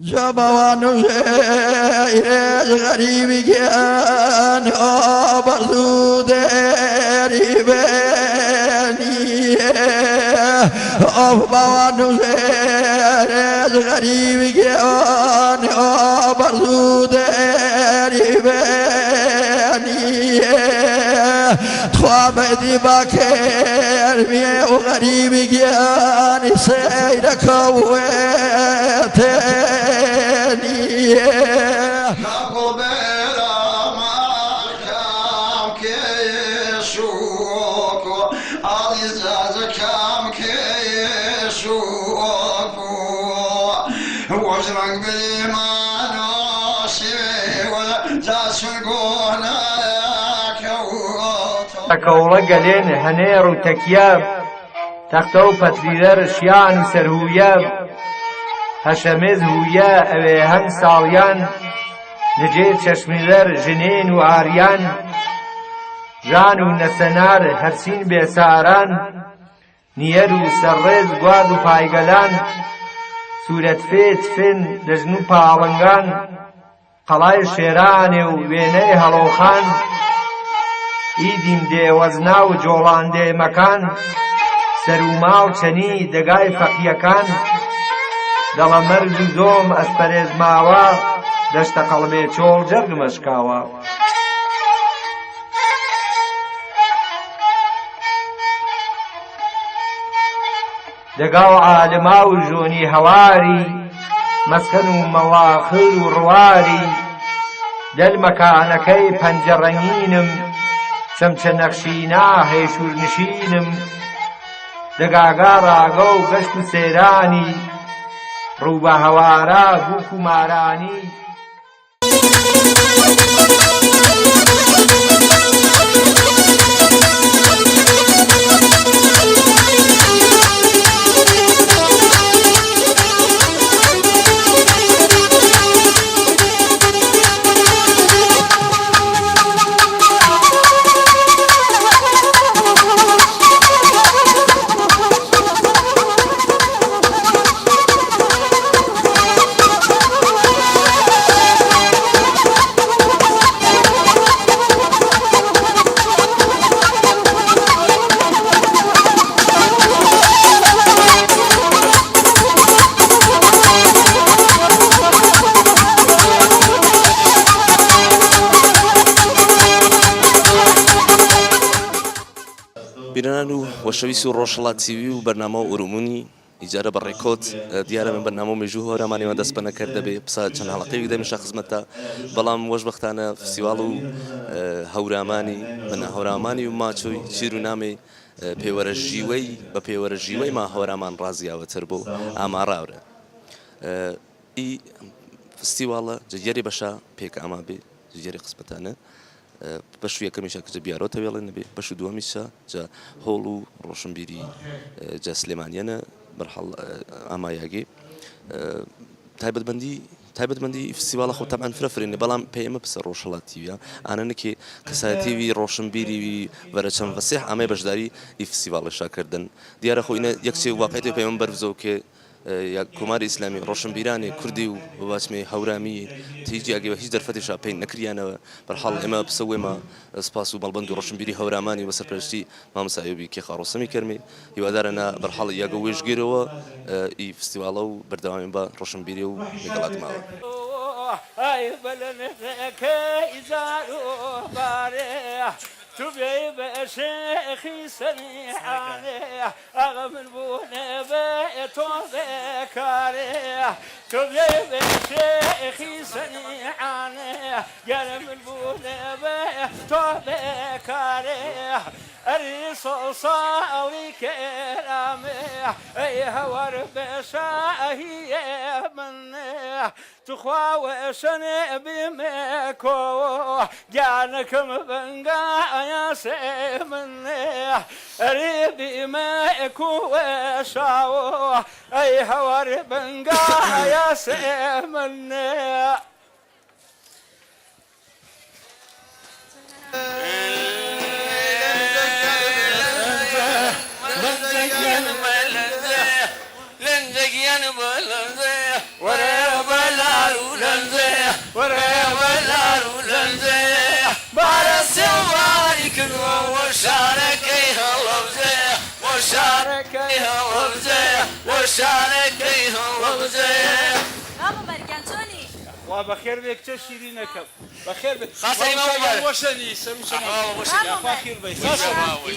جبوانو غریبی گیان آبرزو دری بینیه آبوانو غریبی گیان آبرزو دری بینیه خواب دی باکر میه و غریبی گیان سیر کوته تكولا قلين هنير وتكياب تختو فتريدر شيان وسرهوياب هشمز هويا اوه هم ساليان نجيب چشميدر جنين وعريان جان ونسنار هرسين بساران نير وسرز قواد وفايقلان سورة فيت فين دجنو پاولنگان قلاي شيران وويني هلوخان ئیدیم دێ وەزنا و جۆڵان دێ مەکان سەروما و چەنی دەگای فەقیەکان دەڵە مەرز و زۆم ئەسپەرێز ماوە دەشتە قەڵبێ چۆڵ جەرگمەشکاوە دەگاو عالما و ژۆنی هەواری مەسکەن و مەواخر و ڕواری دەل مەکانەکەی پەنجەڕەنگینم چەمچە نەخشینا هێشور نشینم دەگاگا ڕاگە و گەشت و سێرانی ڕوو بە هەوارە بووک و مارانی بیرانو وشویس و روشلات تیوی و برنامه ارومونی إجارة بالريكوت ديارة من برنامج مجوه رماني ما دست بنا كرده ببساط چند حلقه ويدا مش خدمتها بلام وش وقتنا فستیوالو هوراماني من هوراماني وما شوي شيرو نامي بيورجيوي ببيورجيوي ما هورامان رازيا وتربو أمارا إي فستیوالا جيري بشا بيك أما بي جيري قسمتنا بەشو یەکەمیشە کە بیارۆتە وێڵێ نەبێ بەشو دووەمیشە جا هۆڵ و ڕۆشنبیری جا سلێمانیانە بەرحەڵ ئامایاگێ تایبەتمەندی فستیواڵە خۆ تەمان فرەفرێنێ بەڵام پێمە پسە ڕۆژهەڵاتیویە ئانەنەکێ کەسایەتیوی ڕۆشنبیری وەرەچەند فەسیح ئامای بەشداری ئی فستیواڵەشا کردن دیارە خۆ ئینە یەکچێ واقعیەتی پێمە بەرزەوکێ یا کۆماری ئیسلامی ڕۆشنبیرانی کوردی و بەباچمەی هەورامی هیچ یاگەی بە هیچ دەرفەتێشا پێی نەکریانەوە بەرحەڵ ئێمە پسەوێمە سپاس و بەڵبەند و ڕۆشنبیری هەورامانی و بەسەرپەرشتی مامۆستا ئەیوبی کێخاڕۆستەمی کەرمی هیوادارەنە بەرحەڵ یاگە وێژگیرەوە ئی فستیواڵە و بەردەوامی بە ڕۆشنبیری و لەگەڵاتماوە تبي بشيخي سنيحاني أغمن بوني بيتو ذكاري تبي بشيخي سنيحاني يغمن بوني بيتو ذكاري الرسول صاوي كرامي أي هور بشاهي مني تخوا وشني بمكو جانكم بنقا يا سيمني ريبي ماكو وشاو أي هور بنقا يا سيمني لنزق ينبل وشارەکەی هەڵبجێ مامۆ مەریان چۆنی؟ وا بەخێر بێ کچە شیرینەکەم بەخێر بێ خاسەی مامۆ وەشەنی مامۆ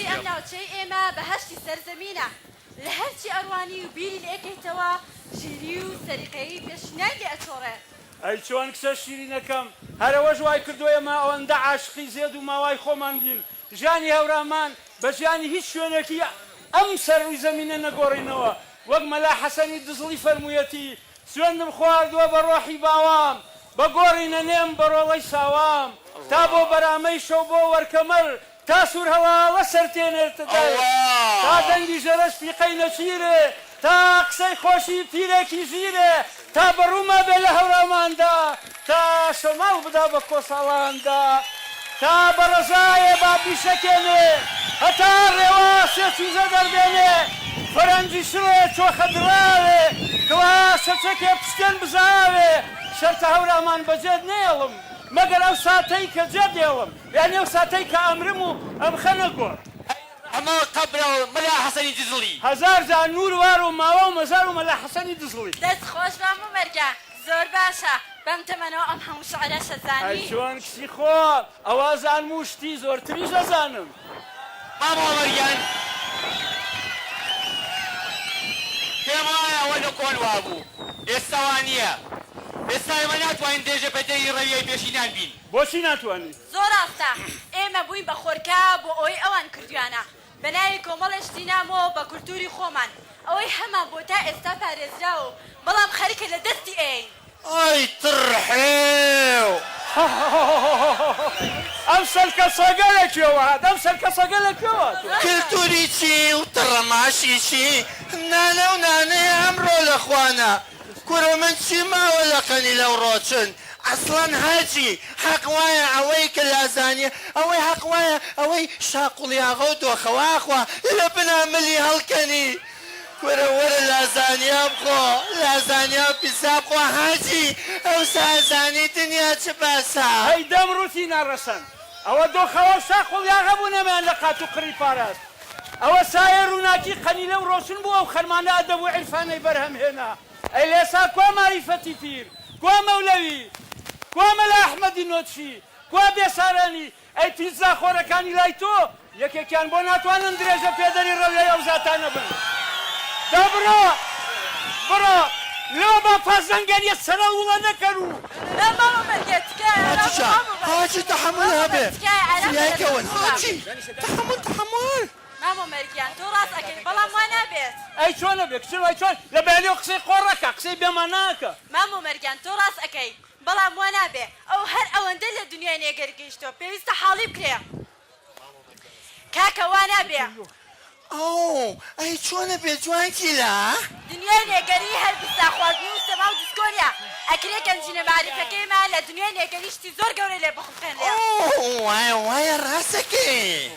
ئەم ناوچەی ئێمە بەهەشتی سەرزەمینە لە هەرچی ئەڕوانی و بیری لێکەیتەوە ژیری و سەریقەیی پێشنای لێ ئەچۆڕێ ئەی چۆن کچە شیرینەکەم هەرەوەش وای کردووە ئێمە ئەوەندە عاشقی زێد و ماوای خۆمان بین ژیانی هەورامان بە ژیانی هیچ شوێنێکی ئەم سەروی زەمینە نەگۆڕینەوە وەک مەلا حەسەنی دزڵی فەرموویەتی سوێندم خواردووە بە ڕۆحی باوام بە گۆڕی نەنێم بە ڕۆڵەی ساوام تا بۆ بەرامەی شەو بۆ وەرکەمەر تا سوور هەواڵە سەرتێنێتە دەر تا دەنگی ژەرەش پیقەی نەچیرێ تا قسەی خۆشی پیرێکی ژیرێ تا بەڕوومە بێ لە هەوراماندا تا شەماڵ بدا بە کۆساڵاندا تا بە ڕەزایە با بیشەکێنێ هەتا ڕێوا سێچوزە دەربێنێ فەرەنجی شڵێ چۆخە دراوێ کڵاسەچەکێ پشتێن بزاوێ شەرتە هەورامان بەجێت نێڵم مەگەر ئەو ساتەی کە جێت دێڵم یعنی ئەو ساتەی کە ئەمرم و ئەم خەنە گۆڕ ئەمە قەبرە و مەلا حەسەنی دزڵی هەزار جار نور وار و ماوە و مەزار و مەلا حەسەنی دزڵی دەست خۆش مامۆ مەرگان زۆر باشە بەم تەمەنەوە ئەم هەموو شعرەشە زانی چۆن کچی خۆ ئەوە زانم و شتی زۆرتریش دەزانم مامۆ مەریان پێم وایە ئەوە لە کۆن وابوو ئێستا وا نییە ئێستا ئێمە ناتوانین دێژە پەدەی ڕەویەی پێشینان بین بۆچی ناتوانین زۆر ڕاستە ئێمە بووین بە خۆرکە بۆ ئەوەی ئەوان کردویانە بەناوی کۆمەڵێشتی نامەوە بە کولتوری خۆمان ئەوەی هەمان بۆ تا ئێستا پارێزراوە بەڵام خەریکە لە دەستی ئێین ئای تڕحێو ئەم سەرکە سەگە لەکوێوە هات ئەم سەرکە سەگە لەکوێوە کلتوری چی و تڕەماشی چی نانە و نانەیە ئەمڕۆ لە خوانە کورە من چی ماوە لە قەنی لەو ڕۆچن ئەسڵەن هاجی حەق وایە ئەوەی کە لازانیە ئەوەی حەق وایە ئەوەی شاقوڵیاغە و دۆخەواخوا لە بناملی هەڵکەنی کورە وەرە لازانیا بخۆ لازانیا پیسا بخۆ هاجی ئەو سازانی دنیا چ باسە ئەی دەم ڕووتی ناڕەسەن ئەوە دۆخەوە شاقوڵیاغە بوو نەمایان لە قات و قڕی پاراست ئەوە سایە ڕووناکی قەنی لەو ڕۆشن بووە و خەرمانە ئەدەب و عیرفانەی بەرهەمهێنا ئەی لێسا کوا ماریفەتی پیر کوا مەولەوی کوا مەلا ئەحمەدی نۆتشی کوا بێسارانی ئەی پیتزا خۆرەکانی لای تۆ یەکێکیان بۆ ناتوانن درێژە پێدەری ڕەویای ئەو زاتانە بن دەبڕۆ بڕۆ لەوە با پازەنگەریە سەرە وڵە نەکەر و مامۆ مەرگان تکایە هاجی تەحمل هەبێ یاکەون هاجی تەحمل مامۆ مەرگان تۆ ڕاست ئەەکەی بەڵام وا نابێت ئەی چۆنە بێ کچ وای چۆن لە بەیانەوە قسەی خۆڕەکە قسەی بێماناکە مامۆ مەرگان تۆ ڕاست ئەەکەی بەڵام وا نابێ ئەو هەر ئەوەندە لە دنیای نێگەر گەیشتەوە پێویستە حاڵی بکرێ کاکە وا نابێ ئەو ئەی چۆنە بێ جوانکی لە دنیای نێگەری هەر بیستاخوازنی و سەما و دیسکۆریا ئەکرێ گەنجینە معرفەکەیمان لە دنیای نێگەریشتی زۆر گەورە لێ بخوێن لێ وایە وایە ڕاستەکەی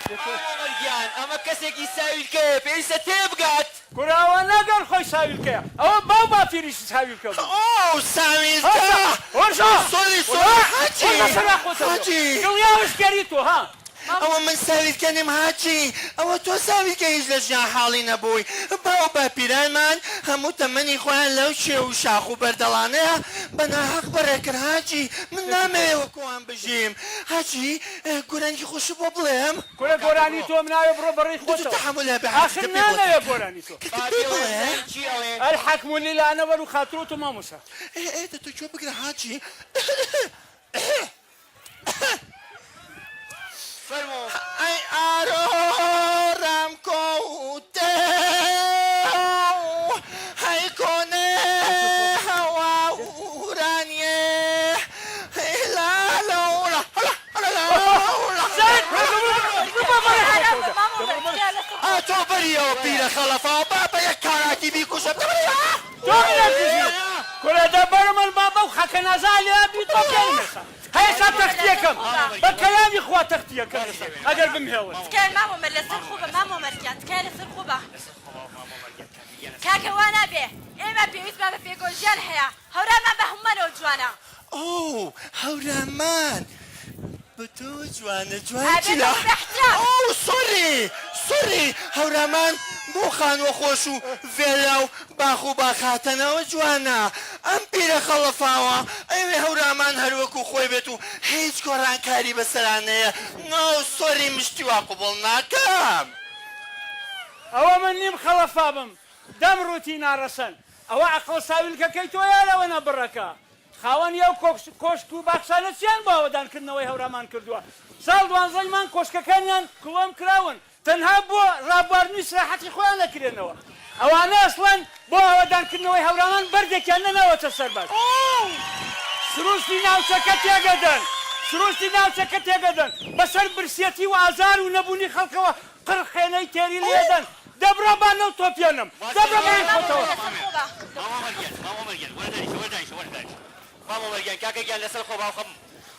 مەرگیان ئەمە کەسێکی ساویلکەیە پێویستە تێبگات کوراوە ناگەن خۆی ساویلکەیە ئەوە باو باپیریشی ساویلکە بوو ئەو ساویلکە سۆری هاجی دڵیاوش گەری تۆ ها ئەوە من ساویلکە نیم هاچی ئەوە تۆ ساویلکە هیچ لە ژیان حاڵی نەبووی باو باپیرانمان هەموو تەمەنی خۆیان لەو شێ و شاخ و بەردەڵانەیە بە ناحەق بەڕێکرد هاجی من نامەوێ وەکوان بژیم هاجی گۆرانی خۆش بۆ بڵێم کورە گۆرانی تۆ مناوێ بڕۆ بەڕێی خۆتەوە تەحمل هەبێ آخر نامەوێ گۆرانی تۆ بڵێ الحەکم لله نەوەر و خاترۆ و مامۆسا ئێدە تۆ گوێ بگرە هاجی ئەی ئارۆڕام کۆوتێ هەی کۆنێ هەوا ورانیێ تۆ بەریەوە پیرە خەڵەفاوە با بە یەک کاراتی بیکوشە کورە دەبەرە من بابە و خەکە نازا لێ بی تۆ پێمێسا هەیەسا تەختیەکەم بە کەلامی خوا تەختیەکەم ئەگەر بمهێڵن تکایە مامۆ مەر لەسەر خوبە مامۆ مەرگان تکایە لەسەر خوبە کاکە وا نابێ ئێمە پێویستمان بە پێگۆژیان هەیە هەورامان بە هەمومانەوە جوانە ئەو هەورامان بە تۆ جوانە جوانکی لە سۆری هەورامان بۆ خانوە خۆش و vێلا و باخ و باخاتەنەوە جوانە ئەم پیرە خەڵەفاوە ئەوێ هەورامان هەروەکو خۆی بێت و هیچ گۆڕانکاری بەسەرانەیە ناو سۆری مشتی وا قوبڵ ناکەم ئەوە من نیم خەڵەفا بم دەم ڕووتی ناڕەسەن ئەوە عەقڵ ساویلکەکەی تۆیە لەوەنە بڕەکە خاوەن یەو کۆشک و باخشانە چیان بۆ ئەوەدانکردنەوەی هەورامان کردووە ساڵ 12مان کۆشکەکانیان کڵۆم کراون تەنها بۆ ڕابواردنی سراحەتی خۆیان دەکرێنەوە ئەوانە ئەسڵەن بۆ ئەوەدانکردنەوەی هەورامان بەردێکیان نەناوەتە سەرباز سروشتی ناوچەکە تێگەدەن سروشتی ناوچەکە تێگەدەن بەسەر برسێتی و ئازار و نەبوونی خەڵکەوە قڕخێنەی تێری لێدەن دەبڕە با لەو تۆپیانم دەبڕە بە خۆتەوە مامۆ مەرگیان کاکەگیان لەسەر خۆ باوخەم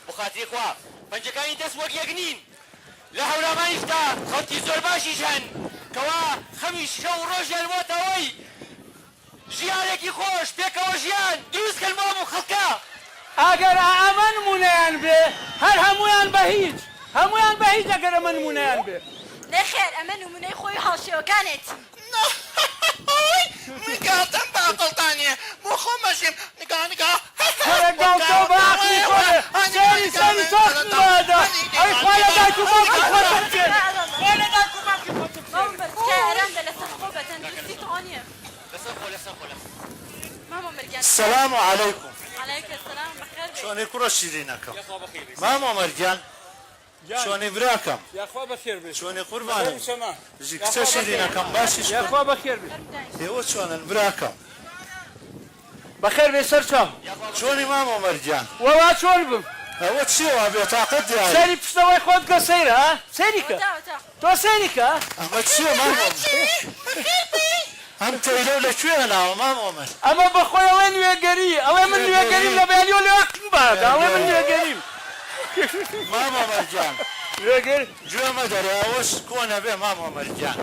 بخاتری خوا پەنجەکانی دەست وەک یەک نین لە هەورامانیشدا خەڵکی زۆر باشیش هەن کەوا خەمی شەو و ڕۆژیان بۆتەوەی ژیانێکی خۆش پێکەوە ژیان دروستکەن بۆ هەموو خەڵکە ئەگەر ئەمە نمونەیان بێ هەر هەمویان بە هیچ هەمویان بە هیچ ئەگەر ئەمە نمونەیان بێ نەخێر ئەمە نمونەی خۆی هاوشێوەکانێتی من کاتەم باقڵتانیە بۆ خۆم بەشیم نگا سەری تۆخت بەدا ئەی خوا لە دایک و باوکی خۆتم بێ خوا لە دایک و باوکی خۆتم بێ ئەرەندە لەسەر خۆ بە تەندروستی تۆنیە مامۆ مەرگیان السلام عليكم عەلەیکە سەلام بەخێر بێ شلونی کوڕە شیرینەکەم مامۆ مەرگیان شلونی براکەم یاخوا بەخێر بێ شلونی قوربانم ژی کچە شیرینەکەم باشیش یاخوا بەخێر بێ ئێوە چۆنن براکەم بەخێر بێ سەر چاو چۆنی مامۆ مەرگیان وەوا چۆن بم ئەوە چیەوە بێتاقەت دیارە سەری پشتەوەی خۆت گە سەیرە ها سەیریکە تۆ سەیریکە ئەمە چییە مامۆ ئەم تەیرە لەکوێ ناوە مامۆ مەر ئەمە بەخۆی ئەوەی نوێگەری ئەوەی من نوێگەریم لە بەیانیۆ لێوەکتم بەدا ئەوەی من نوێگەریم مامۆ مەرگیان نوێگەر گوێمە دەرێ ئەوەش کۆنە بێ مامۆ مەرگیان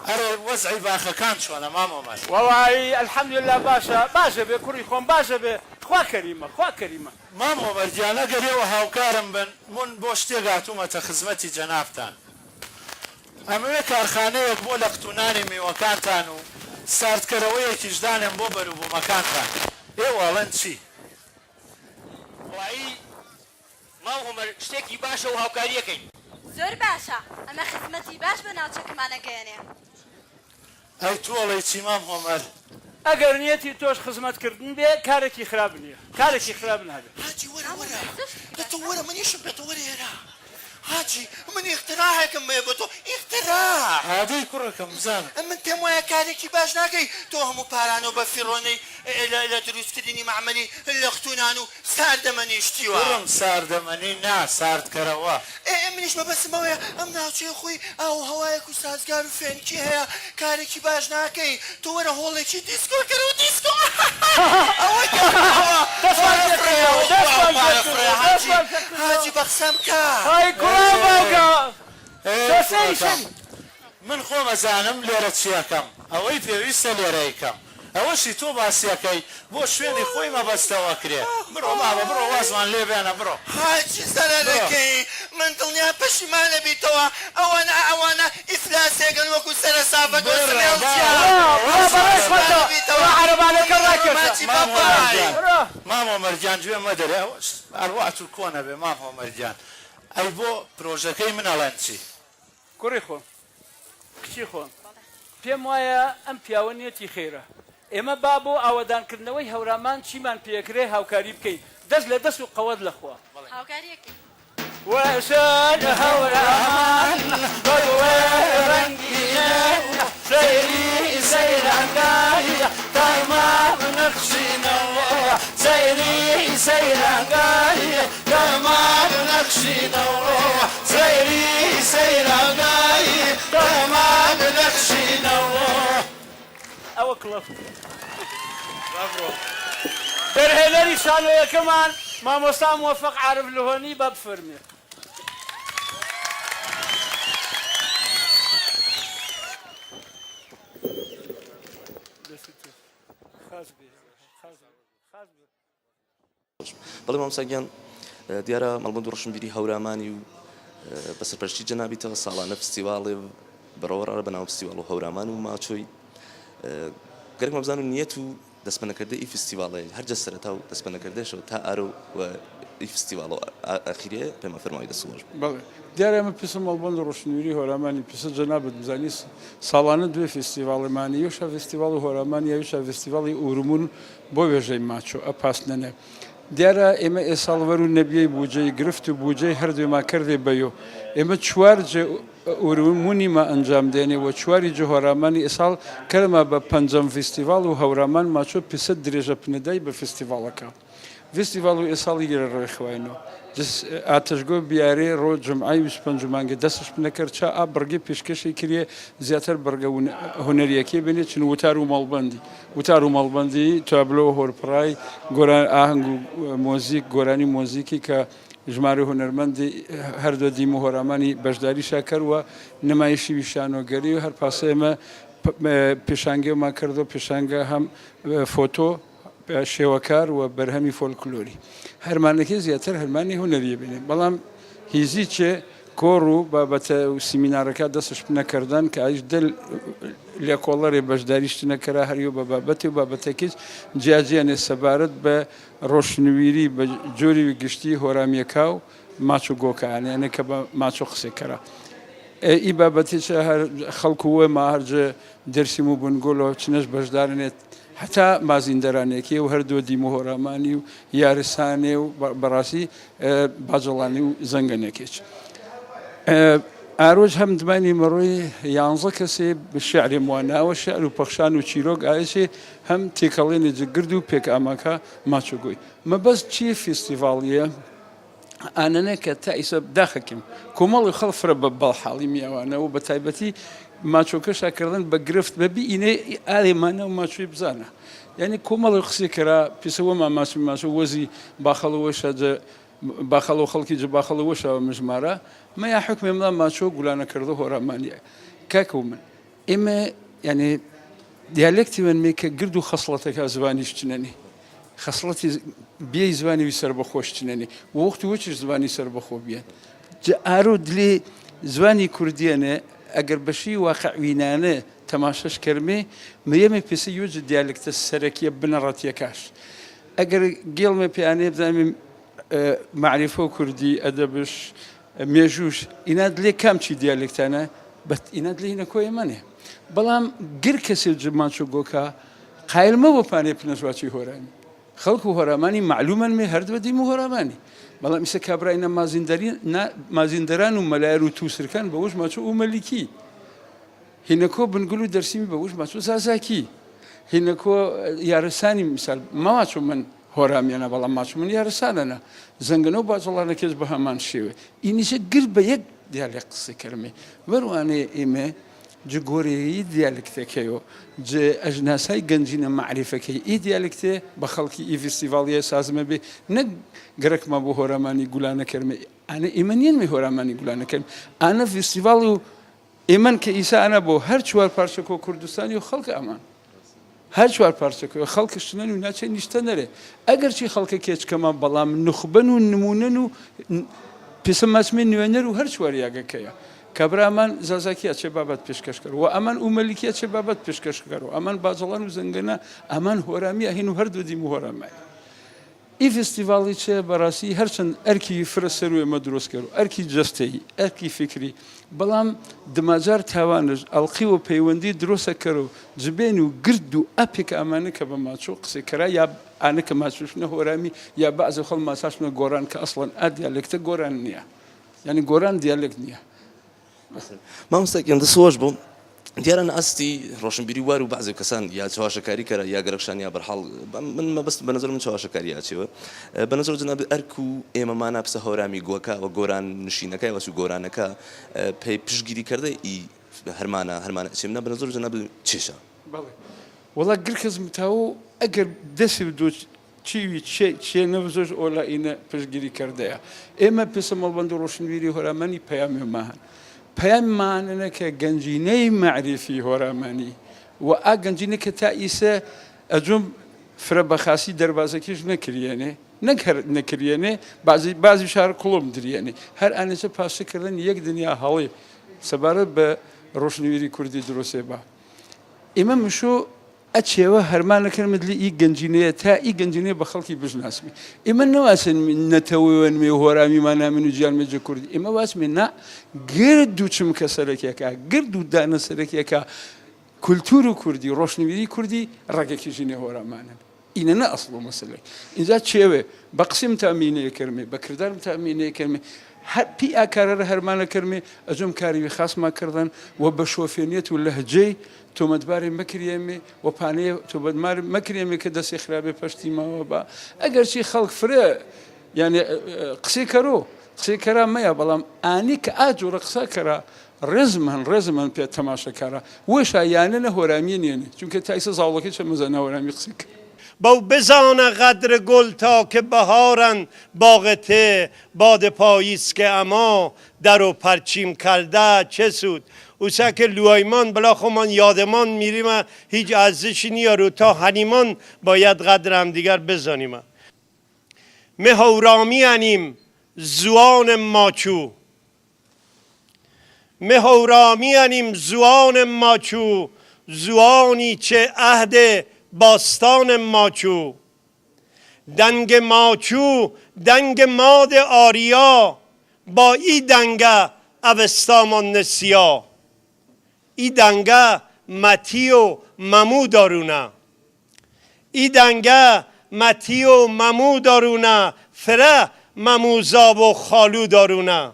ئەرێ وەزعی باخەکان چۆنە مامۆ مەر وەڵی ئەلحەمدوللا باشە بێ کوڕی خۆم باشە بێ خوا کەریمە خوا کەریمە مامۆ مەرگیان ئەگەرێەوە هاوکارم بن من بۆ شتێک هاتوومەتە خزمەتی جەنابتان ئەمەوێ کارخانەیەک بۆ لە قوتونانی میوەکانتان و ساردکەرەوەیەکیش دانێن بۆ بەروبوومەکانتان ئێوەڵەن چی وایی مامۆمەر شتێکی باشە و هاوکاریەکەین زۆر باشە ئەمە خزمەتی باش بە ناوچەکەمانەگەیەنێ ئەی تۆڵی چی مامۆ مەر ئەگەر نیەتی تۆش خزمەتکردن بێ کارێکی خراپ نییە کارێکی خراپ نابێت هاجی وەرە بێتە وەرە منیشم بێتە وەرە هێرا هاجی من اختراعێکم بێ بۆ تۆ اختراع هادەی کوڕەکەم بزانم من پێم وایە کارێکی باش ناکەی تۆ هەموو پارانەوە بە فیڕۆنەی لە دروستکردنی معمەلی لە قوتونان و ساردەمەنیشتیوە کوڕم ساردەمەنی نا ساردکەرەوە منیش مەبەستمەوەیە ئەم ناوچەی خۆی ئاو هەوایەک و سازگار و فێنکی هەیە کارێکی باش ناکەی تۆ وەرە هۆڵێکی دیسکۆ کەرەوە دیسکۆ هاجی بەخسەم کە من خۆم ئەزانم لێرە چیەکەم ئەوەی پێویستە لێرەیکەم ئەوەشی تۆ باسیەکەی بۆ شوێنی خۆی مەبەستەوە کرێ بڕۆ ماوە بڕۆ وازمان لێ بێنە بڕۆ هاجی سەرەکەی من دڵنیا پەشیمانە بیتەوە ئەوانە ئیفلاسێگەن وەکو سەرە سافە مامۆ مەرگیان گوێ مەدەرێ ئەڕوات و کۆنە بێ مامۆ مەرگیان ئەی بۆ پرۆژەکەی منەڵەن چی کوڕی خۆم کچی خۆم پێم وایە ئەم پیاوە نیەتی خێرە ئێمە با بۆ ئاوەدانکردنەوەی هەورامان چیمان پێکرێ هاوکاری بکەین دەست لە دەست و قەوەت لەخوا هاوکاریەکەی وەشان هەورامان بەوێ ڕەنگینە سەیری سەیرانگاریە تایما بنەخشینەوە سەیری سەیرانگاریە تایما بنەخشینەوە سەیری سەیرانگاریە تایما بنەخشینەوە ئەوە کڵەفت دەرهێنەری شانۆیەکەمان مامۆستا موفق عارف لهۆنی بە بفەرمێ بەڵێ مامۆستاگیان دیارە مەڵبوون دوو ڕەشنبیری هەورامانی و بەسەرپەرشتی جەنابیتەوە ساڵانە فستیواڵێ بەڕەوەڕە بەناو فستیواڵ و هەورامان و ماچۆی گەرەک مەبزان و نیەت و دەستپەنەکردەی فستیواڵەیە هەرجە سەرەتا و دەستپەنەکردێشەوە تا ئارۆ و فستیواڵ و ئەخیرێ پێمە فەرماوی دەسوۆژ بەڵێ دیارە ئەمە پیسە مەڵبەند ڕۆشنویری هۆرامانی پیسە جەنابەت بزانی ساڵانە دوێ فستیواڵەمانی یەشە فستیواڵ و هۆرامانی یاویشە فستیواڵی ئورومون بۆ وێژەی ماچۆ ئەپاسنەنێ دیارە ئێمە ئێساڵوەر و نەبیەی بوجەی گرفت و بوجەی هەردوێما کردێ بەیۆ ئێمە چوار ئورومونیمە ئەنجام دێنێ و چواری جە هۆرامانی ئێساڵ کەرمە بە پەنجەم فستیواڵ و هەورامان ماچۆ پیسە درێژە پنەدای بە فستیواڵەکە فستیواڵ و ئێساڵی گەرە ڕێخوایەوە ئاتەشگۆ بیارێ ڕۆ جمعای 25 دەستش نەکرد چا ئا بڕگی پێشکەشی کردێ زیاتر بەرگە هوەریەکێ بێنێ چن وتار و ماڵبندی وتار و ماڵبندی تابلۆ هۆرپڕای گۆران ئاهنگ و مۆزیک گۆرانی مۆزیکی کە ژمارە هوەرمەندی هەردوو دیم و هۆرامانی بەشداری شاکەروە نمایشی ویشانۆگەری و هەر پاسێمە پێشانگەمان کردو پێشانگە هەم فۆتۆ شێوەکار و بەرهەمی فۆلکلۆری هەرمانەکە زیاتر هەرمانی هوەریە بێنێ بەڵام هیزی چێ کۆڕ و بابەتە و سیمینارەکە دەستش نەکردن کە ئایش دل لێکۆڵەرێ بەشداریشت نەکەرا هەریو بە بابەتی و بابەتێکیش جیاجیانێ سەبارەت بە ڕۆشنویری بە جۆری گشتی هۆرامیەکە و ماچ و گۆکانیانە کە بە ماچ و قسێکەرە ئی بابەتی خەڵکو وە ماهرجە دەرسیم و بنگۆلەوە چنەش بەشدارنێت حتا مازیندەرانێکی و هەردوو دیم و هۆرامانی و یارستانێ و بەڕاستی باجەڵانی و زەنگەنێکێک ئاڕۆژ هەم دمانی مەڕۆی 11 کەسێ شعری مواناوە شعر و پەخشان و چیرۆک ئاێشێ هەم تێکەڵێنێ جگرد و پێک ئاماکە ماچۆگۆی مەبەست چی فستیڤاڵیە ئانەنە کە تا ئیسە داخەکەم کۆمەڵی خەڵفرە بە بەڵحاڵی میاوانە و بە تایبەتی ماچۆکەشاکردن بە گرفت بەبی ئینێ ئالێمانە و ماچوی بزانە یعنی کۆمەڵی قسێکەرا پیسەوەما ماچوی ماچۆ وەزی باخەڵەوەشە باخەڵ و خەڵکی جە باخەڵەوەشەوە مژمارە مە یا حکمێ مڵا ماچۆ گولانەکردە هۆرامانیە کاکە و من ئێمە یعنی دیالێکتی وەنمێ کە گرد و خەسڵەتەکە زبانیش چنەنی خەسڵەتی بێی زبانی سەر بەخۆش چنەنی وەختی وەچش زبانی سەر بەخۆ بیان ئارۆ دلێ زبانی کوردیانە ئەگەر بەشی واقعوینانە تەماشەش کەرمێ مەیەمە پێسە یۆجە دیالکتە سەرەکیە بنەڕەتیەکەش ئەگەر گێڵمە پێیانێ بزانین معریفە و کوردی ئەدەبش مێژوش ئینا دلێ کام چی دیالکتانە بەت ئینا دلێ نەکۆی منێ بەڵام گر کەسێ جماچ و گۆکە قایلمە بۆ پانێ پنەژواچی هۆرانی خەڵک و هۆرامانی معلومەن مێ هەردووە دیم و هۆرامانی بەڵام ئیسە کابراینە مازیندەران و مەلایر و تووسرکان بە وش ماچۆ و مەلیکی هینەکۆ بنگول و دەرسیمی بە وش ماچۆ زازاکی هینەکۆ یارستانی میسال ماچۆ من هۆرامیانە بەڵام ماچ من یارستانەنە زەنگەنە و باجەڵانەکەس بە هەمان شێوێ ئینیشە گر بە یەک دیالێک قسە کەرمێ بەروانەیە ئێمە جە گۆرەیەی دیالکتەکەیەوە جە ئەژناسای گەنجینە معریفەکەی ئی دیالکتێ بە خەڵکی ئی فستیڤاڵیە سازمە بێ نەک گەرەکمە بۆ هۆرامانی گولانە کەرمێ ئانە ئێمە نیەنمێ هۆرامانی گولانە کەرم ئانە فستیڤاڵ و ئێمەن کە ئیسا ئەنە بۆ هەر چوار پارچەکۆ کوردستانی و خەڵک ئەمان هەر چوار پارچەکە خەڵکشتنەن و ناچێت نیشتە نەرێ ئەگەر چی خەڵکە کێچکەمە بەڵام نخبەن و نمونەن و پێسە ماسمێ نوێنەر و هەر چوار یاگەکەیە کابرامان زازاکیە چێ بابەت پێشکەش کرد و ئەمان ئومەلیکیە چێ بابەت پێشکەش کرد و ئەمان باجەڵان و زەنگەنە ئەمان هۆرامیە هین و هەردوو دیم و هۆرامای ئی فستیڤاڵی چێ بەڕاستی هەرچەند ئەرکی فرە سەر و ئێمە دروست کرد و ئەرکی جەستەیی ئەرکی فکری بەڵام دماجار تاوانش ئەڵقی و پەیوەندی دروستە کرد و جبێن و گرد و ئەپێک ئەمانە کە بە ماچۆ قسەکەرا یا ئانە کە ماچوشنە هۆرامی یا بەعزە خەڵ ماساشنە گۆران کە ئەسڵەن ئا دیالێکتە گۆران نییە یعنی گۆران دیالێک نییە مامۆستاکیان دەسۆش بوو دیارە ئەستی ڕۆشنبیری وار و بەعزێ کەسان یا چاواشەکاری کەرە یا گەرەکشان یا بەرحاڵ من مەبەست بە نەزەر من چاواشەکاری یاچێوە بە نەزەر جەناب ئەرک و ئێمەمانە پسە هۆرامی گۆکە و گۆران نشینەکەی وەس و گۆرانەکە پێی پشگیریکردە ئی هەرمانە ئەچێمنە بە نەزەر جەناب چێشە وەڵا گرکەز متاو ئەگەر دەستی بدۆ چیوی چێ نەبزۆش ئۆلا ئینە پشگیری کردەیە ئێمە پێسە مەڵبەند و ڕۆشنبیری هۆرامانی پەیامێماهن پەیاممانەنە کە گەنجینەی معریفی هۆرامانی و ئا گەنجینە کە تا ئیسە ئەجۆم فرە بەخاسی دەربازەکیش نەکرێنێ نەک هەر نەکرێنێ بازی شار کوڵم درێنێ هەر ئانێچە پاشەکردن یەک دنیا هەڵێ سەبارەت بە ڕۆشنویری کوردی دروستێ بە ئێمە مشۆ ئەچێوە هەرمانەکەمت لە ئی گەنجینەیە تا ئی گەنجینەیە بە خەڵکی بژناسمی ئێمە نەواسن نەتەوەوە نوێ هۆرامیمان نامن و جیانمێجە کوردی ئێمە واسمێ نا گرد و چمکە سەرەکیەکە گرد و دانە سەرەکیەکە کولتور و کوردی ڕۆشنویری کوردی ڕێگەکی ژینێ هۆرامانن اینە نە ئەسڵ و مەسلەی اینجا چێوێ بە قسم تامینەیە کەرمێ بە کردارم تامینەیە کەرمێ پی ئاکارە هەرمانە کەرمێ ئەجۆم کاریوی خاسما کردن و بە شۆفێنیەت و لەهجەی تۆمەتبارێ مەکرێمێ و پانەیە تۆمەتبار مەکرێمێ کە دەستی خراپێ پەشتی ماوە بە ئەگەرچی خەڵک فرێ یعنی قسەی کەرۆ قسەی کەرا مەیە بەڵام ئانی کە ئاجۆرە قسە کەرا ڕێزمان پێ تەماشەکارە وەشە یانە لە هۆرامیە نێنێ چونکە تایسە زاوڵەکەی چە مەزانە هۆرامی قسەی کرد بەو بزانە قدر گل تا که بهارن باغته باد پاییز که اما در و پرچیم کرده چه سود اوسا که لوایمان بلا خومان یادمان میریم هیچ ارزشی نیارو تا هنیمان باید قدر هم دیگر بزانیم مهورامی انیم زوان ماچو مهورامی انیم زوان ماچو زوانی چه عهد باستان ماچو دنگ ماچو دنگ ماد آریا با ای دنگه اوستامان نسیا ای دنگه متی و ممو دارونه ای دنگه متی و ممو دارونه فره مموزاب و خالو دارونه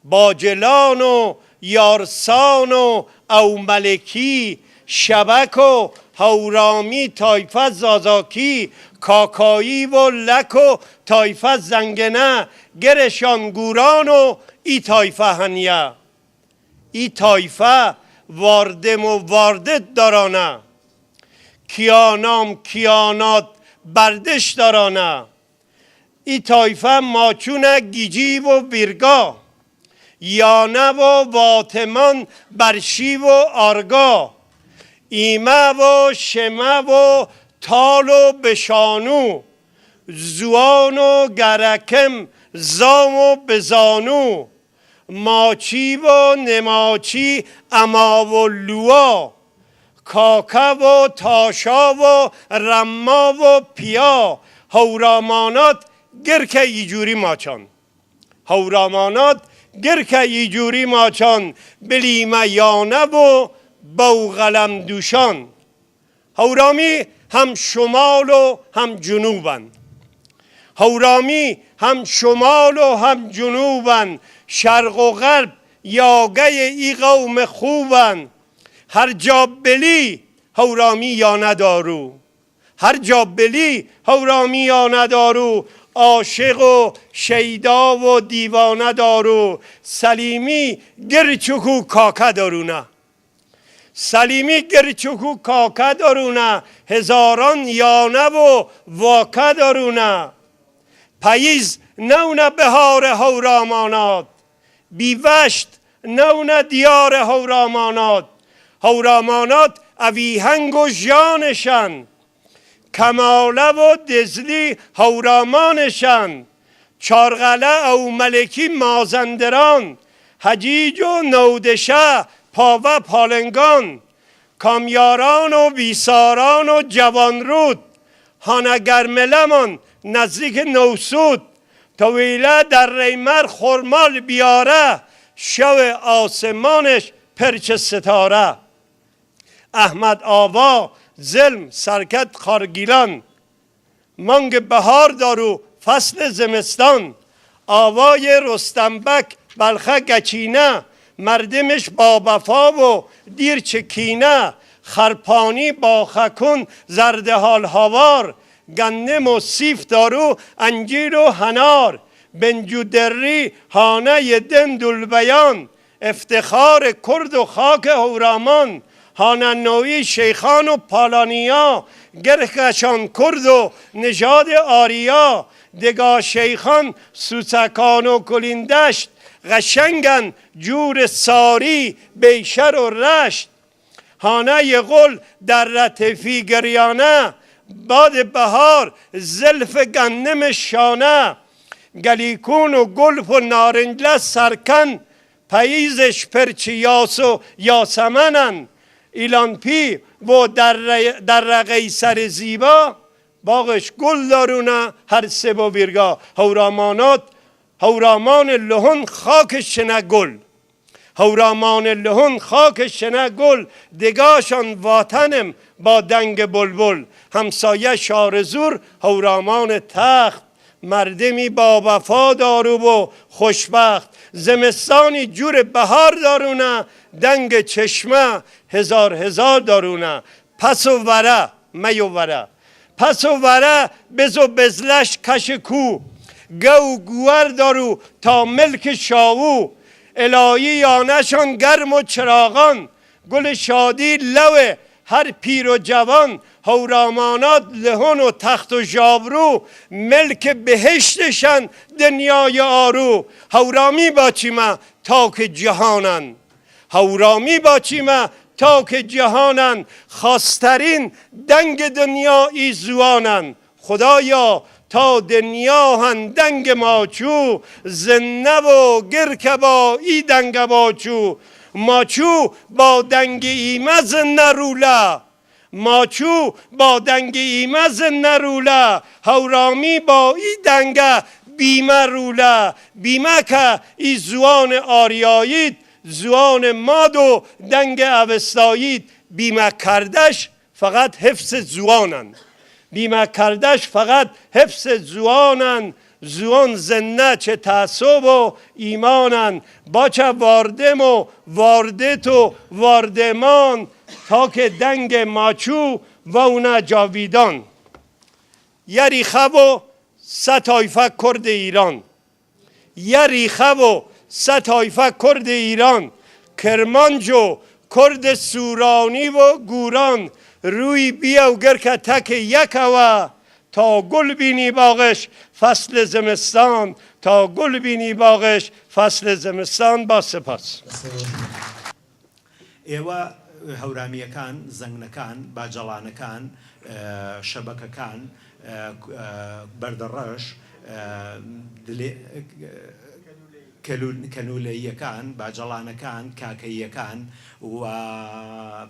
باجلان و یارسان و او ملکی شبک و هورامی تایفه زازاکی کاکایی و لک و تایفه زنگنه گرشان گوران و ای تایفه هنیه ای تایفه واردم و واردت دارانه کیانام کیانات بردش دارانه ای تایفه ماچونه گیجی و بیرگا یانه و واتمان برشی و آرگا ایمه و شمه و تال و بشانو زوان و گرکم زام و بزانو ماچی و نماچی اما و لوا کاکه و تاشا و رما و پیا هورامانات گرکه ایجوری ماچان هورامانات گرکه ایجوری ماچان بلیمه یانه و بوغلم دوشان هورامی هم شمال و هم جنوبن هورامی هم شمال و هم جنوبن شرق و غرب یاگه ای قوم خوبن هر جا بلی هورامی یا ندارو هر جا بلی هورامی یا ندارو عاشق و شیدا و دیوانه دارو سلیمی گرچکو کاکه دارونه سلیمی گرچکو کاکه دارونه هزاران یانه و واکه دارونه پاییز نونه بهار هورامانات بیوشت نونه دیار هورامانات هورامانات اویهنگ و جانشن کماله و دزلی هورامانشن چارغله او ملکی مازندران حجیج و نودشه پاوه پالنگان کامیاران و بیساران و جوانرود هانگرملمان نزدیک نوسود طویله در ریمر خرمال بیاره شو آسمانش پرچ ستاره احمد آوا ظلم سرکت خارگیلان مانگ بهار دارو فصل زمستان آوای رستنبک بلخه گچینه مردمش با وفا و دیر چکینه خرپانی با خکون زرده حال هوار گندم و سیف دارو انجیر و هنار بنجو دری هانه دندل بیان افتخار کرد و خاک هورامان هانه نوی شیخان و پالانیا گرکشان کرد و نژاد آریا دگاه شیخان سوسکان و کلیندشت قشنگن جور ساری بیشر و رشت هانه غل در رتفی گریانه باد بهار زلف گندم شانه گلیکون و گلف و نارنجله سرکن پاییزش پرچی یاس و یاسمنن ایلان پی و در قیصر زیبا باغش گل دارونه هر سه با ویرگا هورامان لهن خاک شنه گل هورامان لهن خاک شنه گل دگاشان واتنم با دنگ بلبل همسایه شارزور هورامان تخت مردمی با وفا دارو و خوشبخت زمستانی جور بهار دارونه دنگ چشمه هزار دارونه پس و وره می و وره پس و وره بزو بزلش کش کو گو گوار دارو تا ملک شاوو الهی یانشان گرم و چراغان گل شادی لو هر پیر و جوان هورامانات لهن و تخت و جابرو ملک بهشتشن دنیای آرو هورامی باچیمه تا که جهانن هورامی باچیمه تا که جهانن خواسترین دنگ دنیایی زوانن خدایا تا دنیا هن دنگ ماچو زنه و گرکه با ای دنگ باچو ماچو با دنگ ایمه زنه روله ماچو با دنگ ایمه زنه روله هورامی با ای دنگ بیمه روله بیمه که ای زوان آریایید زوان ماد و دنگ اوستایید بیمه کردش فقط حفظ زوانن بیمه کردش فقط حفظ زوانن زوان زنه چه تعصب و ایمانن با چه واردم و واردت و واردمان تا که دنگ ماچو و اونه جاویدان یه ریخه و سه طایفه کرد ایران یه ریخه و سه طایفه کرد ایران کرمانج و کرد سورانی و گوران روی بیا و گرکه تک یک و تا گل بینی باغش فصل زمستان تا گل بینی باغش فصل زمستان با سپاس ئێوە هەورامیەکان زەنگنەکان باجەڵانەکان شەبەکەکان بەردەڕەش کەنولەیەکان باجەڵانەکان کاکەیەکان و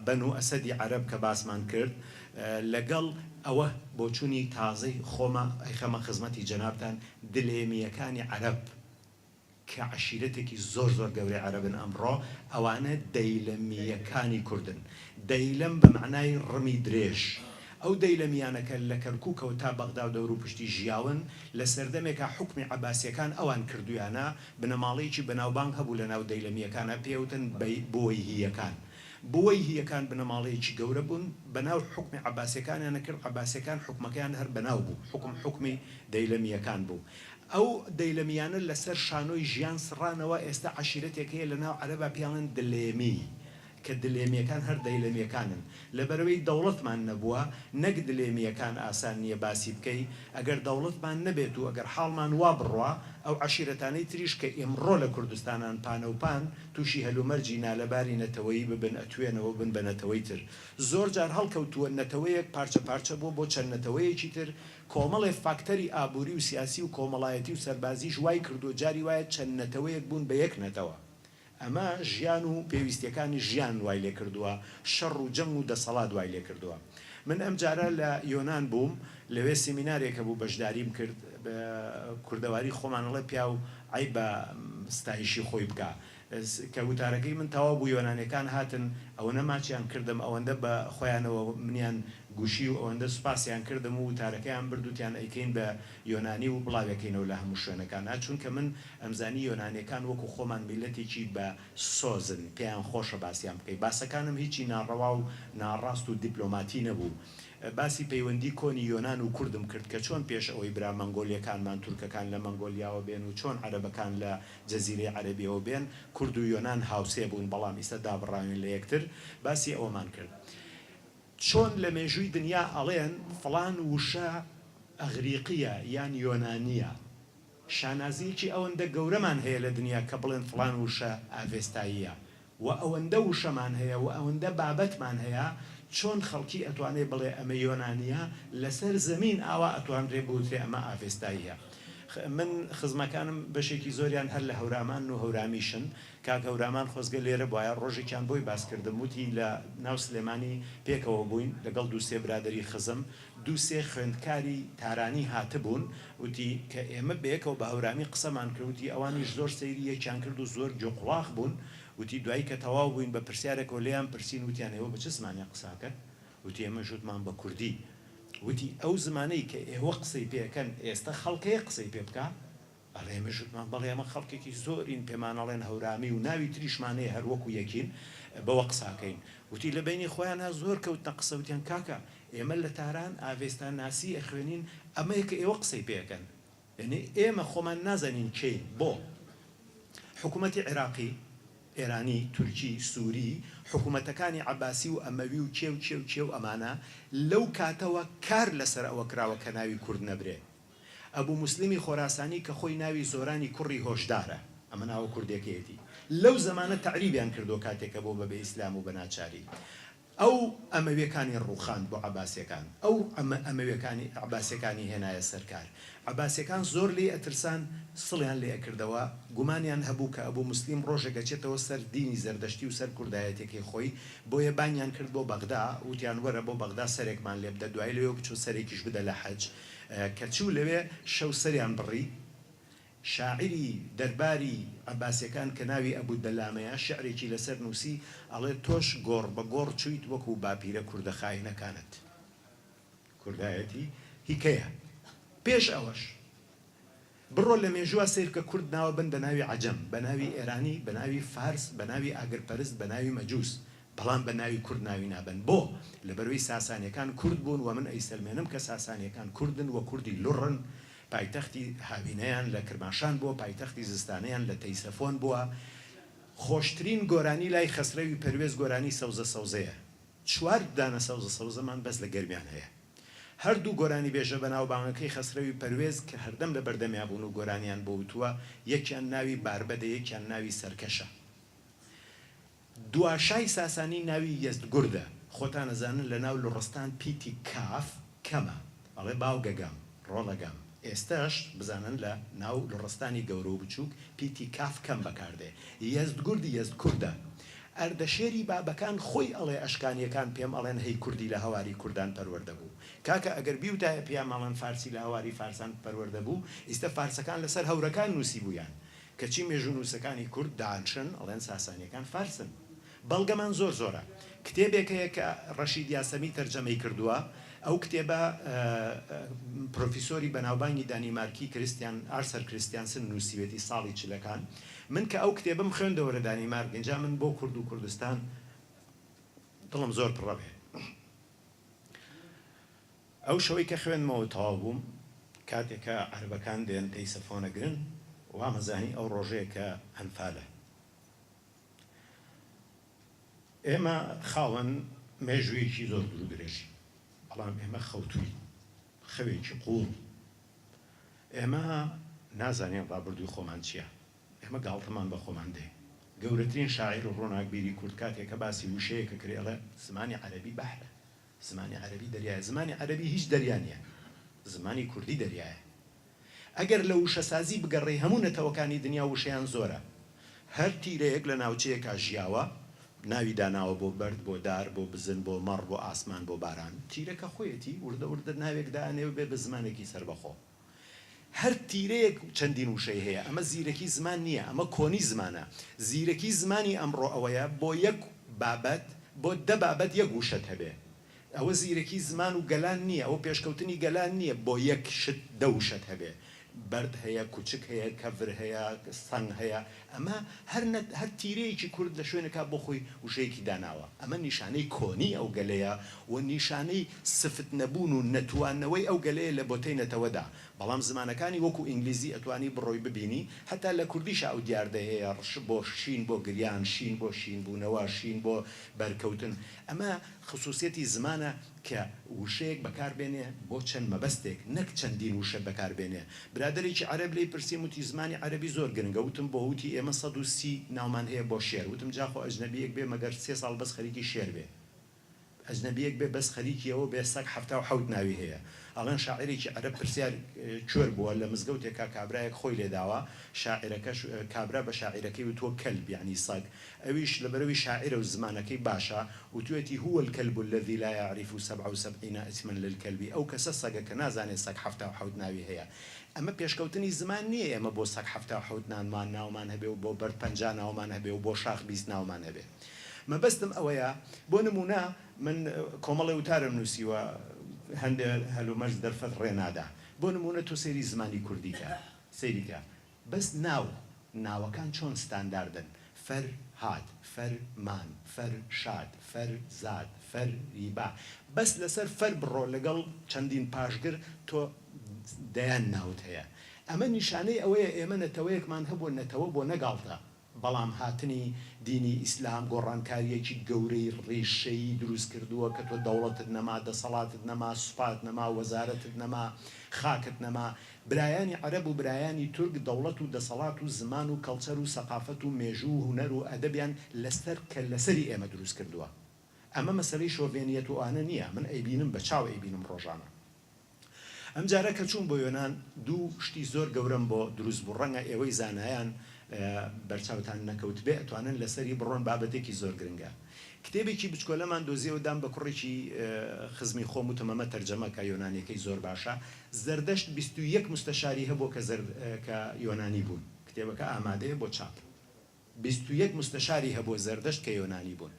بەنو ئەسەدی عەرەب کە باسمان کرد لەگەڵ ئەوە بۆچوونی تازەی خۆمە ئەیخەمە خزمەتی جەنابتان دلێمیەکانی عەرەب کە عشیرەتێکی زۆر گەورەی عەرەبن ئەمڕۆ ئەوانە دەیلەمیەکانی کوردن دەیلەم بە معنای ڕمی درێژ ئەو دەیلەمیانەکە لە کەرکووکەوە تا بەغدا و دەور و پشتی ژیاون لە سەردەمێکە حکمی عەباسیەکان ئەوان کردویانە بنەماڵەیەکی بەناوبانگ هەبوو لە ناو دەیلەمیەکانە پێوتن بۆی هیەکان بۆی هیەکان بنەماڵەیەکی گەورە بوون بەناو حکمی عەباسیەکانیانە کرد عەباسیەکان حکمەکەیان هەر بەناو بوو حکمی دەیلەمیەکان بوو ئەو دەیلەمیانە لەسەر شانۆی ژیان سڕانەوە ئێستا عەشیرەتێک هەیە لە ناو عەرەبا پێڵێن دلێمی کە دلێمیەکان هەر دەیلەمیەکانن لەبەرەوەی دەوڵەتمان نەبووە نەک دلێمیەکان ئاسان نییە باسی بکەی ئەگەر دەوڵەتمان نەبێت و ئەگەر حاڵمان وا بڕوا ئەو عەشیرەتانەی تریش کە ئێمڕۆ لە کوردستانان پانەوپان تووشی هەلومەرجی نالەباری نەتەوەیی ببن ئەتوێنەوە بن بە نەتەوەی تر زۆر جار هەڵکەوتووە نەتەوەیەک پارچە بوو بۆ چەند نەتەوەیەکی تر کۆمەڵێ فاکتەری ئابووری و سیاسی و کۆمەڵایەتی و سەربازیش وای کردو جاری وایە چەند نەتەوەیەک بوون بە یەک نەتەوە ئەمە ژیان و پێویستیەکانی ژیان وای لێ کردووە شەڕ و جەنگ و دەسەڵات وای لێ کردووە من ئەم جارە لە یۆنان بووم لەوێ سیمینارێکە بوو بەشداریم کرد بە کوردەواری خۆمانەڵێ پیا و ئای بە ستایشی خۆی بکە کە وتارەکەی من تەواو بوو یۆنانیەکان هاتن ئەوەنە ماچیان کردم ئەوەندە بە خۆیانەوە منیان گوشی و ئەوەندە سوپاسیان کردم و وتارەکەیان بردووتیان ئەیکەین بە یۆنانی و بڵاوەکەینەوە لە هەموو شوێنەکان چونکە من ئەمزانی یۆنانیەکان وەکو خۆمان میلەتێکی بە سۆزن پێیان خۆشە باسییان بکەی باسەکانم هیچی ناڕەوا و ناڕاست و دیپلۆماتی نەبوو باسی پەیوەندی کۆنی یۆنان و کوردم کرد کە چۆن پێش ئەوەی برا مەنگۆلیەکانمان تورکەکان لە مەنگۆلیاوە بێن و چۆن عەرەبەکان لە جەزیرەی عەرەبیەوە بێن کورد و یۆنان هاوسێ بوون بەڵام ئێستا دابڕاوین لە یەکتر باسی ئەوەمان کرد چۆن لە مێژووی دنیا ئەڵێن فڵان وشە ئەغریقیە یان یۆنانیە شانازیەکی ئەوەندە گەورەمان هەیە لە دنیا کە بڵێن فڵان وشە ئاڤێستاییە و ئەوەندە وشەمان هەیە و ئەوەندە بابەتمان هەیە چۆن خەڵکی ئەتوانێ بڵێ ئەمە یۆنانیە لەسەر زەمین ئاوا ئەتوانرێ بوترێ ئەمە ئاڤێستاییە من خزمەکانم بەشێکی زۆریان هەر لە هەورامان و هەورامیشن کاک هەورامان خۆزگە لێرە بواە ڕۆژێکیان بۆی باس کردم وتی لە ناو سلێمانی پێکەوە بووین لەگەڵ دووسێ برادری خزم دووسێ خوێندکاری تارانی هاتبوون وتی کە ئێمە بەیەکەوە بە هەورامی قسەمان کردوتی ئەوانیش زۆر سەیری یەکیان کرد و زۆر جۆقڵاق بوون وتی دوایی کە تەواو بووین بە پرسیارێکەوە لێیان پرسیین وتیان ئێوە بە چ زمانێ قساکەن وتی ئێمە ژوتمان بە کوردی وتی ئەو زمانەی کە ئێوە قسەی پێکەن ئێستا خەڵکەیە قسەی پێ بکە ئەڵێ ئێمە ژوتمان بەڵێ ئەمە خەڵکێکی زۆرین پێمانەڵێن هەورامی و ناوی تریشمانەیە هەروەکو یەکین بەوە قساکەین وتی لە بینی خۆیانە زۆر کەوتنە قسە وتیان کاکە ئێمە لە تاران ئاوێستان ناسی ئەخوێنین ئەمەیە کە ئێوە قسەی پێکەن یعنی ئێمە خۆمان نازانین چین بۆ حکوومەتی عێراقی ئێرانی تورکی سووری حکوومەتەکانی عەباسی و ئەمەوی و کێو ئەمانە لەو کاتەوە کار لەسەر ئەوە کراوە کە ناوی کورد نەبرێ ئەبوو موسلیمی خۆراسانی کە خۆی ناوی زۆرانی کوڕی هۆشدارە ئەمە ناوە کوردێکەیەتی لەو زمانە تەعریبیان کردو کاتێکە بۆ بەبێ ئیسلام و بەناچاری ئەو ئەمەویەکانی ڕووخاند بۆ عەباسیەکان ئەو ئەمەویەکانی عەباسیەکانی هێنایە سەرکار عەباسیەکان زۆر لێ ئەترسان سڵیان لێ ئەکردەوە گومانیان هەبوو کە ئەبوو موسلیم ڕۆژێک ئەچێتەوە سەر دینی زەردەشتی و سەر کوردایەتێکی خۆی بۆیە بانیان کرد بۆ بەغدا وتیان وەرە بۆ بەغدا سەرێکمان لێ بدە دوای لەوێ بچوو سەرێکیش بدە لە حەج کە چوو لەوێ شەو سەریان بڕی شاعری دەرباری عەباسیەکان کە ناوی ئەبوو دەلامەیە شعرێکی لەسەر نووسی ئەڵێ تۆش گۆڕ بە گۆڕ چوویت وەکو باپیرە کوردە خاینەکانت کوردایەتی هیکەیە پێش ئەوەش بڕۆ لە مێژووە سیر کە کورد ناوە بن بە ناوی عەجەم بە ناوی ئێرانی بە ناوی فارس بە ناوی ئاگرپەرست بە ناوی مەجووس بەڵام بە ناوی کورد ناوی نابن بۆ لەبەروەی ساسانیەکان کورد بوون و من ئەیسەلمێنم کە ساسانیەکان کوردن و کوردی لوڕن پایتەختی هاوینەیان لە کرماشان بووە پایتەختی زستانەیان لە تەیسەفۆن بووە خۆشترین گۆرانی لای خەسرەوی پەروێز گۆرانی سەوزە سەوزەیە چوار دانە سەوزە سەوزەمان بەس لە گەرمیان هەیە هەردوو گۆرانی بێژە بەناوبانگەکەی خەسرەوی پەروێز کە هەردەم لە بەردەمیا بوون و گۆرانیان بۆ وتووە یەکیان ناوی باربەدە یەکیان ناوی سەرکەشە دواشای ساسانی ناوی یەزدگوردە خۆتان ئەزانن لە ناو لوڕستان پیتی کاف کەمە ئەڵێ باوگەگەم ڕۆڵەگەم ئێستاش بزانن لە ناو لوڕستانی گەورە و بچووک پیتی کاف کەم بەکاردێ یەزدگوردی یەزدکوردە ئەردەشێری بابەکان خۆی ئەڵێ ئەشکانیەکان پێم ئەڵێن هەی کوردی لە هەواری کوردان پەروەردە بوو کاکە ئەگەر بیوتایە پێیان ماڵەن فارسی لە هەواری فارسان پەروەردە بوو ئیستا فارسەکان لەسەر هەورەکان نووسی بوویان کەچی مێژوو نووسەکانی کورد دانشن ئەڵێن ساسانیەکان فارسن بەڵگەمان زۆر زۆرە کتێبێکەیە کە ڕەشید یاسەمی تەرجەمەی کردووە ئەو کتێبە پرۆفیسۆری بەناوبانگی دانیمارکی کریستیان ئارسەر کریستیانسن نووسیوێتی ساڵی چلەکان من کە ئەو کتێبم خوێندەوە لە دانیمارک ئینجا من بۆ کورد و کوردستان دڵم زۆر پڕە بێ ئەو شەوەی کە خوێنمەوە تەواو بووم کاتێکە عەربەکان دێن تەیسەفۆنەگرن وامەزانی ئەو ڕۆژەیە کە ئەنفالە ئێمە خاوەن مێژوویەکی زۆر دوور درێژی بەڵام ئێمە خەوتووی خەوێکی قوڵ ئێمە نازانین ڕابردووی خۆمان چییە ئێمە گاڵتەمان بە خۆمان دێ گەورەترین شاعیر و ڕۆناکبیری کورد کاتێکە باسی وشەیەکە کرێڵە زمانی عەرەبی بەحرە زمانی عەرەبی دەریایە زمانی عەرەبی هیچ دەریا نییە زمانی کوردی دەریایە ئەگەر لە وشەسازی بگەڕێ هەموو نەتەوەکانی دنیا وشەیان زۆرە هەر تیرەیەک لە ناوچەیەکە ژیاوە ناوی داناوە بۆ بەرد بۆ دار بۆ بزن بۆ مەڕ بۆ ئاسمان بۆ باران تیرەکە خۆیەتی وردە وردە ناوێک دانێ بێ بە زمانێکی سەربەخۆ هەر تیرەیەک چەندین وشەی هەیە ئەمە زیرەکی زمان نییە ئەمە کۆنی زمانە زیرەکی زمانی ئەمڕۆ ئەوەیە بۆ یەک بابەت بۆ دە بابەت یەک وشەت هەبێ ئەوە زیرەکی زمان و گەلان نییە ئەوە پێشکەوتنی گەلان نییە بۆ یەک شت دە وشەت هەبێ بەرد هەیە کوچک هەیە کەڤر هەیە سەنگ هەیە ئەمە هەر تیرەیەکی کورد لە شوێنەکە بۆ خۆی وشەیەکی داناوە ئەمە نیشانەی کۆنی ئەو گەلەیە و نیشانەی سفت نەبوون و نەتوانەوەی ئەو گەلەیە لە بۆتەی نەتەوەدا بەڵام زمانەکانی وەکو ئینگلیزی ئەتوانی بڕۆی ببینی هەتا لە کوردیش ئەو دیاردە هەیە ڕش بۆ شین بۆ گریان شین بۆ شین بوونەوە شین بۆ بەرکەوتن ئەمە خصوصیەتی زمانە کە وشەیەک بەکاربێنێ بۆ چەند مەبەستێک نەک چەندین وشە بەکاربێنێ برادێکی عەرەب لێی پرسیم وتی زمانی عەرەبی زۆر گرنگە وتم بۆ وتی ئێمە 130 ناومان هەیە بۆ شێر وتم جاخۆ ئەجنەبیەک بێ مەگەر 3 ساڵ بەس خەریکی شێر بێ ئەجنەبیەک بێ بەس خەریکیەوە بێ سەگ 77 ناوی هەیە ئەڵێن شاعرێکی عەرەب پرسیار کوێر بووە لە مزگەوتێکا کابرایەک خۆی لێداوە شاعیرەکەش کابرا بە شاعیرەکەی و تۆ کەلب یعنی سەگ ئەویش لەبەرەوەی شاعرە و زمانەکەی باشە وتوێتی هو الكلب الذي لا يعرف 77 اسما للكلب ئەو کەسە سەگە کە نازانێت سەگ 77 ناوی هەیە ئەمە پێشکەوتنی زمان نییە ئێمە بۆ سەگ 77 نانمان ناومان هەبێ و بۆ بەرد 50 ناومان هەبێ و بۆ شاخ 20 ناومان هەبێ مەبەستم ئەوەیە بۆ نمونە من کۆمەڵی وتارم نووسیوە هەندێ هەلومەرج دەرفەت ڕێنادا بۆ نمونە تۆ سەیری زمانی کوردیکە سەیریکە بەس ناوەکان چۆن ستانداردن فەر هات فەر مان فەر شاد فەر زاد فەر ریبا بەس لەسەر فەر بڕۆ لەگەڵ چەندین پاشگر تۆ دەیان ناوت هەیە ئەمە نیشانەی ئەوەیە ئێمە نەتەوەیەکمان هەبوو نەتەوە بۆ نەگاڵتە بەڵام هاتنی دینی ئیسلام گۆڕانکاریەکی گەورەی ڕێشەی دروست کردووە کە تۆ دەوڵەتت نەما دەسەڵاتت نەما سوپات نەما وەزارەتت نەما خاکت نەما برایانی عەرەب و برایانی تورک دەوڵەت و دەسەڵات و زمان و کەڵچەر و سەقافەت و مێژوو و هونەر و ئەدەبیان لەسەر کە لەسەری ئێمە دروست کردووە ئەمە مەسەلەی شۆڤێنیەت و ئانە نییە من ئەیبینم بە چاو ئەیبینم ڕۆژانە ئەم جارە کە چوون بۆ یۆنان دوو شتی زۆر گەورەم بۆ دروست بوو ڕەنگە ئێوەی زانایان بەرچاوتان نەکەوت بێ ئەتوانن لەسەری بڕۆن بابەتێکی زۆر گرنگە کتێبێکی بچکۆلەمان دۆزیەوە دام بە کوڕێکی خزمی خۆم و تەمەمە تەرجەمەکە یۆنانیەکەی زۆر باشە زەردەشت 21 مستەشاری هەبوو کە یۆنانی بوون کتێبەکە ئامادەیە بۆ چاپ 21 مستەشاری هەبوو زەردەشت کە یۆنانی بوون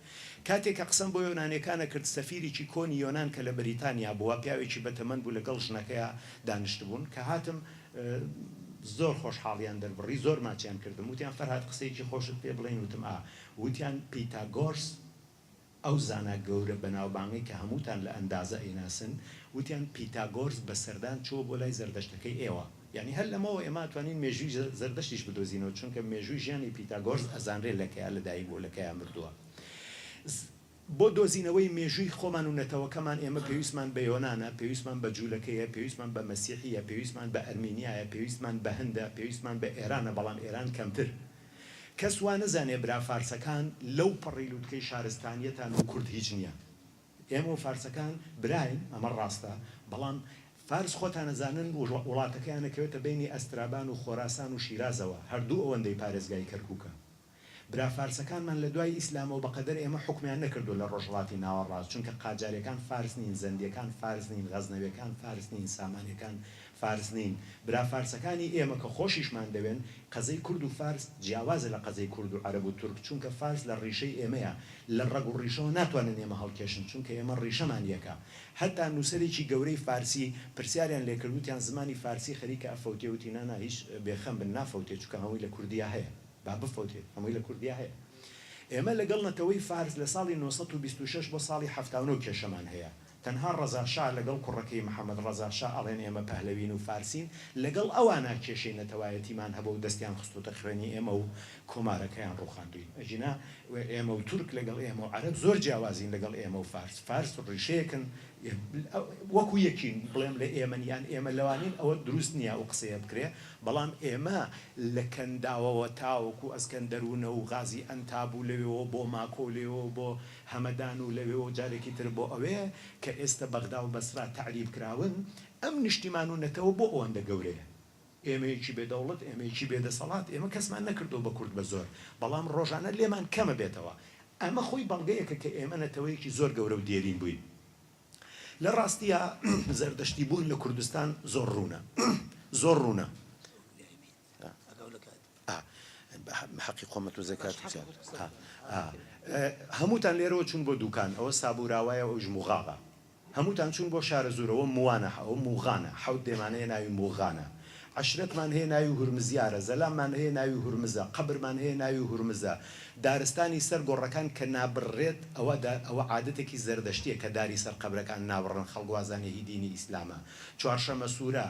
کاتێک کە قسەم بۆ یۆنانیەکانە کرد سەفیرێکی کۆنی یۆنان کە لە بەریتانیا بووە پیاوێکی بەتەمەند بوو لەگەڵ ژنەکەیە دانیشت بوون کە هاتم زۆر خۆشحاڵیان دەربڕی زۆر ماچیان کردم وتیان فەرهاد قسەیەکی خۆشت پێ بڵێن وتم وتیان پیتاگۆرس ئەو زانا گەورە بەناوبانگی کە هەمووتان لە ئەندازە ئەیناسن وتیان پیتاگۆرس بە سەردان چۆ بۆ لای زەردەشتەکەی ئێوە یعنی هەر لەمەوە ئێمە توانین مێژووی زەردەشتیش بدۆزینەوە چونکە مێژووی ژیانی پیتاگۆرس ئەزانرێ لەکەیە لەدایک بۆ لەکەیان مردووە بۆ دۆزینەوەی مێژووی خۆمان و نەتەوەکەمان ئێمە پێویستمان بە یۆنانە پێویستمان بە جوولەکەیە پێویستمان بە مەسیحیە پێویستمان بە ئەرمینیایە پێویستمان بە هەندە پێویستمان بە ئێرانە بەڵام ئێران کەمتر کەس وا نەزانێ برا فارسەکان لەو پەڕی لووتکەی شارستانیەتان و کورد هیچ نییە ئێمە و فارسەکان براین ئەمە ڕاستە بەڵام فارس خۆتان نەزانن وڵاتەکەیان نەکەوێتە بینی ئەسترابان و خۆراسان و شیرازەوە هەردوو ئەوەندەی پارێزگای کەرکووکە برا فارسەکانمان لە دوای ئیسلامەوە بەقەدەر ئێمە حکمیان نەکردو لە ڕۆژهەڵاتی ناوەڕاست چونکە قاجاریەکان فارس نین زەندیەکان فارس نین غەزنەویەکان فارس نین سامانیەکان فارس نین برا فارسەکانی ئێمە کە خۆشیشمان دەوێن قەزەی کورد و فارس جیاوازە لە قەزەی کورد و عەرەب و تورک چونکە فارس لە ڕیشەی ئێمەیە لە ڕەگ و ڕیشەوە ناتوانن ئێمە هەڵکێشن چونکە ئێمە ڕیشەمان یەکە هەتا نووسەرێکی گەورەی فارسی پرسیاریان لێکردوتیان زمانی فارسی خەریکە ئەفەوتێ وتی نانا هیچ بێخەم بن نافەوتێ چونکە هەمووی لە کوردیا هەیە با بفەوتێت هەمووی لە کوردیا هەیە ئێمە لەگەڵ نەتەوەی فارس لە ساڵی 1926 بۆ ساڵی 79 کێشەمان هەیە تەنها ڕەزاشا لەگەڵ کوڕەکەی محەممەد ڕەزاشا ئەڵێن ئێمە پەهلەوین و فارسین لەگەڵ ئەوانە کێشەی نەتەوایەتیمان هەبوو و دەستیان خستوتە خوێنی ئێمە و کۆمارەکەیان ڕوخاندوین ئەجینا ئێمە و تورک لەگەڵ ئێمە و عەرەب زۆر جیاوازین لەگەڵ ئێمە و فارس ڕیشەیەکن وەکو یەکین بڵێم لە ئێمەنیان ئێمە لەوانین ئەوە دروست نییە و قسەیە بکرێ بەڵام ئێمە لە کەنداوەوە تاوەکو ئەسکەندەرونە و غازی ئەنتابوو لەوێەوە بۆ ماکۆ لێەوە بۆ هەمەدان و لەوێەوە جارێکی تر بۆ ئەوەیە کە ئێستا بەغدا و بەسرا تعریب کراون ئەم نیشتیمان و نەتەوە بۆ ئەوەندە گەورەیە ئێمەیەکی بێدەوڵەت ئێمەیەکی بێدەسەڵات ئێمە کەسمان نەکردو بە کورد بە زۆر بەڵام ڕۆژانە لێمان کەمە بێتەوە ئەمە خۆی بەڵگەیەکە کە ئێمە نەتەوەیەکی زۆر گەورە و دێرین بووین لە ڕاستیە زەردەشتی بوون لە کوردستان زۆر ڕوونە زۆر ڕوونە حەقی قۆمەت و زەکات هەمووتان لێرەوە چوون بۆ دوکان ئەوە سابووراوایە ئەو ژموغاغا هەمووتان چوون بۆ شارە زورەوە موانە ئەو موغانە حەوت دێمانەیە ناوی موغانە عشرەتمان هەیە ناوی هورمزیارە زەلاممان هەیە ناوی هورمزە قەبرمان هەیە ناوی هورمزە دارستانی سەر گۆڕەکان کە نابڕێت ئەوە عادەتێکی زەردەشتیە کە داری سەر قەبرەکان نابڕن خەڵگوازانێکی دینی ئیسلامە چوارشەمە سوورە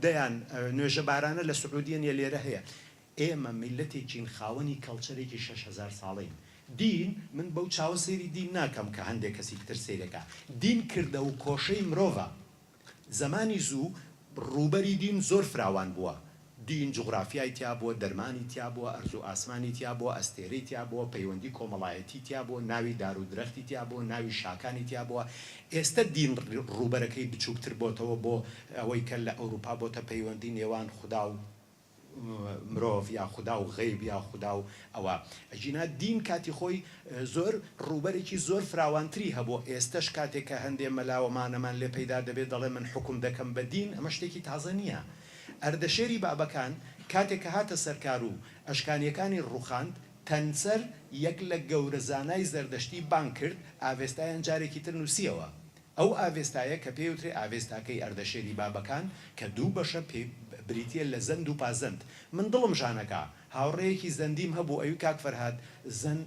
دەیان نوێژە بارانە لە سعودیە لێرە هەیە ئێمە میلەتێکین خاوەنی کەڵچەرێکی 6,000 ساڵین دین من بەو چاوە سەیری دین ناکەم کە هەندێک کەسی تر سیرەکە دین کردە و کۆشەی مرۆڤە زمانی زوو ڕوبەری دین زۆر فراوان بووە دین جغرافیای تیا بووە دەرمانی تیا بووە ئەرزوو ئاسمانی تیا بووە ئەستێرەی تیا بووە پەیوەندی کۆمەڵایەتی تیا بووە ناوی دار و درەختی تیا بووە ناوی شاکانی تیا بووە ئێستا دین ڕوبەرەکەی بچووکتر بۆتەوە بۆ ئەوەی کە لە ئەوروپا بۆتە پەیوەندی نێوان خوددا و مرۆڤ یا خوددا و غەیب یا خوددا و ئەوە ئەجینا دین کاتی خۆی زۆر ڕوبەرێکی زۆر فراوانتری هەبوو ئێستش کاتێک کە هەندێک مەلاوەمانەمان لێ پەیدا دەبێت دەڵێ من حکم دەکەم بە دین ئەمە شتێکی تازە نییە ئەردەشێری بابەکان کاتێک کە هاتە سەرکار و ئەشکانیەکانی ڕوخاند تەنسەر یەک لە گەورە زانای زەردەشتی بان کرد ئاوێستایان جارێکی تر نووسیەوە ئەو ئاوێستایە کە پێوترێ ئاوێستاکەی ئەردەشێری بابەکان کە دوو بەشە بریتە لە زەند و پازەند من دڵم ژانەکە هاوڕێیەکی زەندیم هەبوو ئەوی کاک فەرهاد زەن